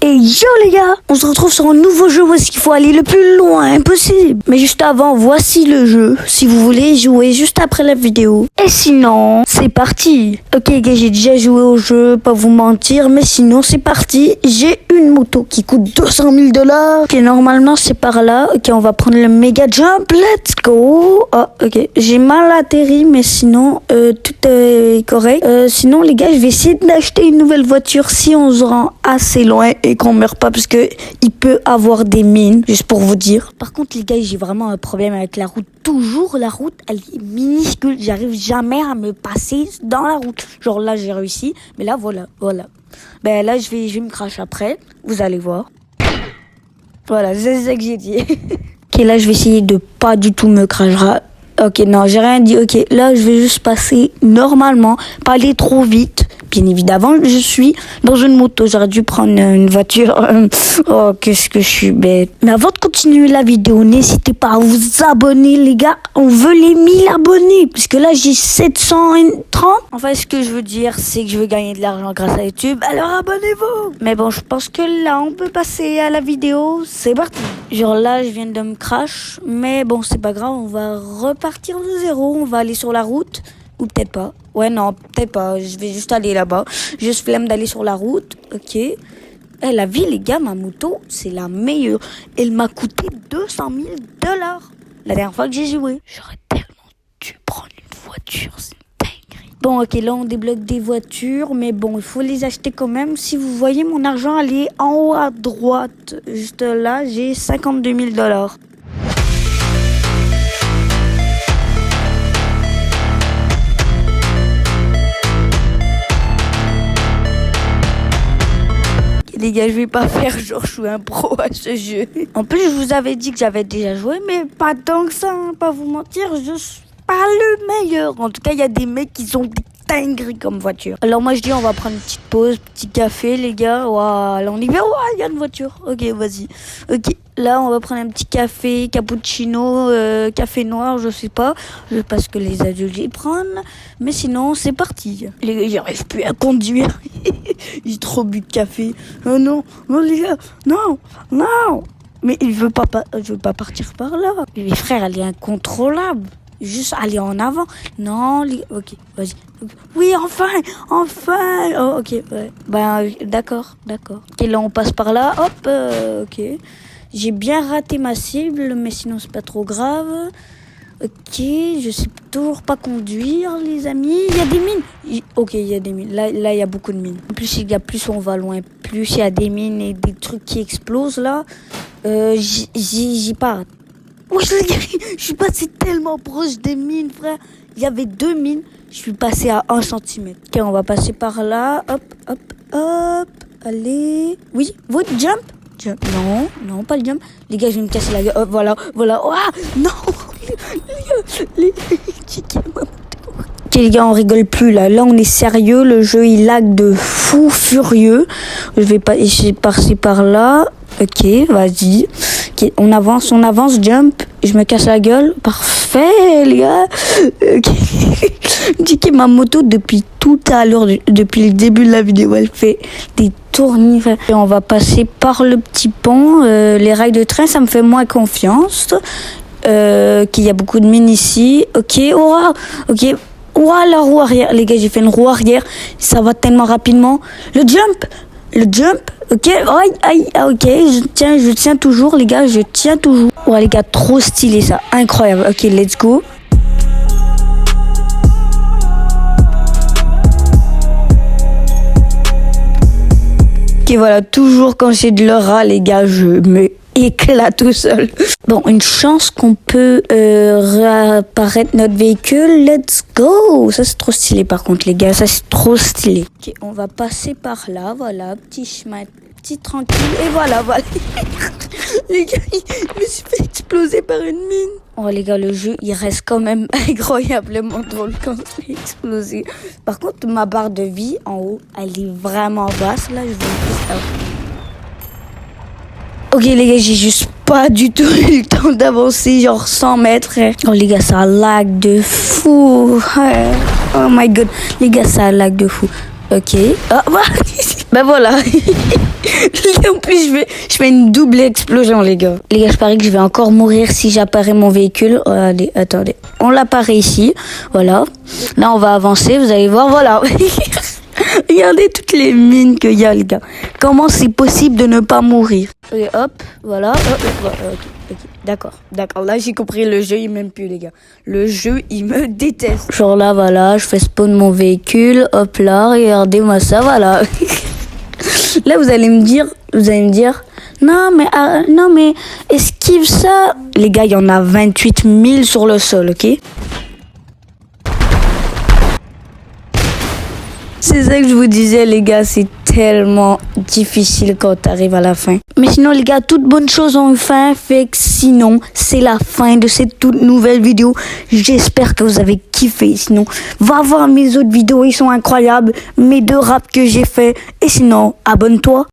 Et yo les gars, on se retrouve sur un nouveau jeu où est-ce qu'il faut aller le plus loin possible. Mais juste avant, voici le jeu, si vous voulez jouer juste après la vidéo. Et sinon, c'est parti. Ok les gars, j'ai déjà joué au jeu, pas vous mentir, mais sinon c'est parti. J'ai une moto qui coûte 200 000 $. Ok, normalement c'est par là. Ok, on va prendre le méga jump, let's go. Oh, ok, j'ai mal atterri, mais sinon tout est correct. Sinon les gars, je vais essayer d'acheter une nouvelle voiture si on se rend assez loin et qu'on meurt pas, parce que il peut avoir des mines, juste pour vous dire. Par contre les gars, j'ai vraiment un problème avec la route. Toujours la route, elle est minuscule, j'arrive jamais à me passer dans la route. Genre là j'ai réussi, mais là voilà. Ben là je vais me crash après, vous allez voir. Voilà, c'est ça que j'ai dit. Ok, là je vais essayer de pas du tout me crash. Ok, non, j'ai rien dit. Ok, là je vais juste passer normalement, pas aller trop vite. Bien évidemment, je suis dans une moto. J'aurais dû prendre une voiture. Oh, qu'est-ce que je suis bête. Mais avant de continuer la vidéo, n'hésitez pas à vous abonner, les gars. On veut les 1000 abonnés. Parce que là, j'ai 730. Enfin, ce que je veux dire, c'est que je veux gagner de l'argent grâce à YouTube. Alors, abonnez-vous. Mais bon, je pense que là, on peut passer à la vidéo. C'est parti. Genre là, je viens de me crash. Mais bon, c'est pas grave. On va repartir de zéro. On va aller sur la route. Ou peut-être pas. Ouais, non, peut-être pas. Je vais juste aller là-bas. Juste flemme d'aller sur la route. Ok. La vie, les gars, ma moto, c'est la meilleure. Elle m'a coûté 200 000 $. La dernière fois que j'ai joué. J'aurais tellement dû prendre une voiture. C'est une dinguerie. Bon, ok, là, on débloque des voitures. Mais bon, il faut les acheter quand même. Si vous voyez mon argent aller en haut à droite. Juste là, j'ai 52 000 $. Les gars, je vais pas faire genre je suis un pro à ce jeu. En plus, je vous avais dit que j'avais déjà joué, mais pas tant que ça, hein, pas vous mentir, je suis pas le meilleur. En tout cas, il y a des mecs qui sont des dingueries comme voiture. Alors moi, je dis on va prendre une petite pause, petit café, les gars. Voilà, on y va. Il y a une voiture. Ok, vas-y. Ok, là, on va prendre un petit café, cappuccino, café noir, je sais pas. Je sais pas ce que les adultes y prennent. Mais sinon, c'est parti. Les gars, j'arrive plus à conduire. J'ai trop bu de café. Oh non, les gars, non. Mais je veux pas partir par là. Mais frère, elle est incontrôlable. Juste aller en avant. Non, ok, vas-y. Oui, enfin. Oh, ok, ouais. Ben, d'accord. Ok, là, on passe par là. Hop, ok. J'ai bien raté ma cible, mais sinon, c'est pas trop grave. Ok, je sais toujours pas conduire, les amis. Il y a des mines. Ok, il y a des mines. Là, il y a beaucoup de mines. En plus, plus on va loin, plus il y a des mines et des trucs qui explosent, là. J'y pars. Ouais, je suis passé tellement proche des mines, frère. Il y avait 2 mines. Je suis passé à 1 centimètre. Ok, on va passer par là. Hop. Allez. Oui, votre jump. Non, pas le jump. Les gars, je vais me casser la gueule. Hop, voilà. Ah, non. Les tickets, ma moto. Ok, les gars, on rigole plus là. Là, on est sérieux. Le jeu, il lag de fou furieux. Je vais passer par là. Ok, vas-y. Okay, on avance, jump. Je me casse la gueule. Parfait, les gars. Ok. Dis que ma moto, depuis tout à l'heure, depuis le début de la vidéo, elle fait des tournis. Et on va passer par le petit pont. Les rails de train, ça me fait moins confiance. Qu'il y a beaucoup de mines ici. Ok, ok. La roue arrière. Les gars, j'ai fait une roue arrière. Ça va tellement rapidement. Le jump. Ok, ok, je tiens toujours, les gars, je tiens toujours. Ouais, les gars, trop stylé ça, incroyable. Ok, let's go. Ok, voilà, toujours quand j'ai de l'aura, les gars, je me éclate tout seul. Bon, une chance qu'on peut réapparaître notre véhicule. Let's go. Ça, c'est trop stylé, par contre, les gars. Ça, c'est trop stylé. Ok, on va passer par là. Voilà, petit chemin, petit tranquille. Et voilà. Les gars, je me suis fait exploser par une mine. Oh, les gars, le jeu, il reste quand même incroyablement drôle quand je l'ai explosé. Par contre, ma barre de vie, en haut, elle est vraiment basse. Là, je vais plus ça. Ok les gars, j'ai juste pas du tout eu le temps d'avancer, genre 100 mètres. Oh les gars, ça lag de fou. Oh my god, les gars, ça lag de fou. Ok. Ben voilà. En plus, je fais une double explosion, les gars. Les gars, je parie que je vais encore mourir si j'apparais mon véhicule. Oh, allez, attendez. On l'apparaît ici. Voilà. Là, on va avancer. Vous allez voir. Voilà. Regardez toutes les mines qu'il y a, les gars. Comment c'est possible de ne pas mourir? Et hop, voilà. Ok. D'accord. Là, j'ai compris. Le jeu, il m'aime plus, les gars. Le jeu, il me déteste. Genre là, voilà. Je fais spawn mon véhicule. Hop là. Regardez-moi ça. Voilà. Là, vous allez me dire, non mais esquive ça. Les gars, il y en a 28 000 sur le sol, ok? C'est ça que je vous disais, les gars, c'est tellement difficile quand t'arrives à la fin. Mais sinon, les gars, toutes bonnes choses ont une fin, fait que sinon, c'est la fin de cette toute nouvelle vidéo. J'espère que vous avez kiffé. Sinon, va voir mes autres vidéos, ils sont incroyables. Mes 2 raps que j'ai fait. Et sinon, abonne-toi.